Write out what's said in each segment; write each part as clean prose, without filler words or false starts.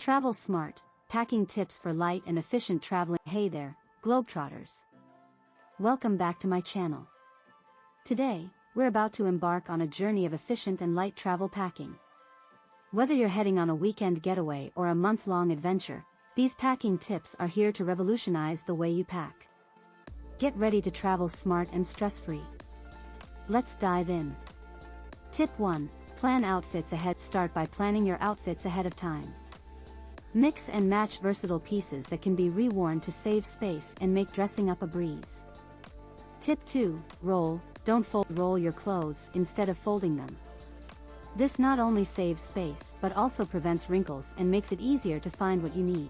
Travel smart, packing tips for light and efficient traveling. Hey there, Globetrotters. Welcome back to my channel. Today, we're about to embark on a journey of efficient and light travel packing. Whether you're heading on a weekend getaway or a month-long adventure, these packing tips are here to revolutionize the way you pack. Get ready to travel smart and stress-free. Let's dive in. Tip 1. Plan outfits ahead. Start by planning your outfits ahead of time. Mix and match versatile pieces that can be reworn to save space and make dressing up a breeze. Tip 2. Roll, don't fold. Roll your clothes instead of folding them. This not only saves space but also prevents wrinkles and makes it easier to find what you need.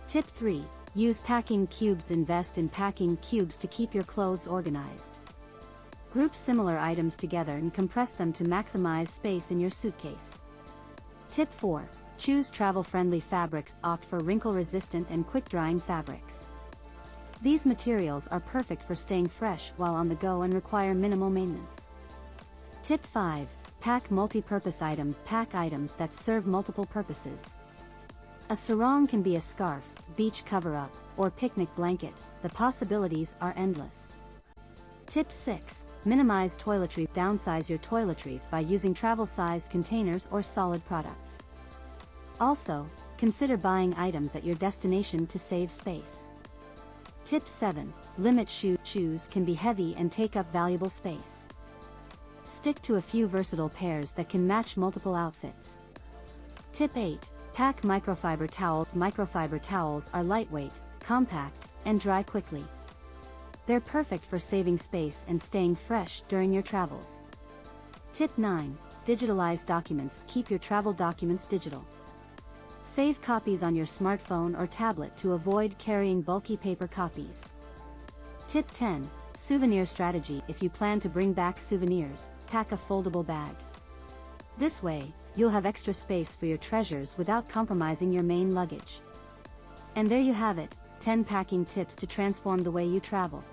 Tip 3. Use packing cubes. Invest in packing cubes to keep your clothes organized. Group similar items together and compress them to maximize space in your suitcase. Tip 4. Choose travel-friendly fabrics. Opt for wrinkle-resistant and quick-drying fabrics. These materials are perfect for staying fresh while on the go and require minimal maintenance. Tip 5. Pack multi-purpose items. Pack items that serve multiple purposes. A sarong can be a scarf, beach cover-up, or picnic blanket. The possibilities are endless. Tip 6. Minimize toiletries. Downsize your toiletries by using travel-sized containers or solid products. Also, consider buying items at your destination to save space. Tip 7. Limit shoes. Shoes can be heavy and take up valuable space. Stick to a few versatile pairs that can match multiple outfits. Tip 8. Pack microfiber towels. Microfiber towels are lightweight, compact, and dry quickly. They're perfect for saving space and staying fresh during your travels. Tip 9. Digitalize documents. Keep your travel documents digital. Save copies on your smartphone or tablet to avoid carrying bulky paper copies. Tip 10. Souvenir strategy. If you plan to bring back souvenirs, pack a foldable bag. This way, you'll have extra space for your treasures without compromising your main luggage. And there you have it, 10 packing tips to transform the way you travel.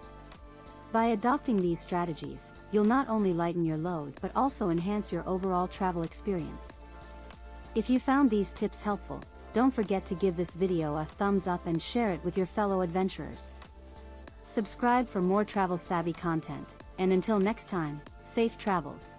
By adopting these strategies, you'll not only lighten your load but also enhance your overall travel experience. If you found these tips helpful, don't forget to give this video a thumbs up and share it with your fellow adventurers. Subscribe for more travel-savvy content, and until next time, safe travels.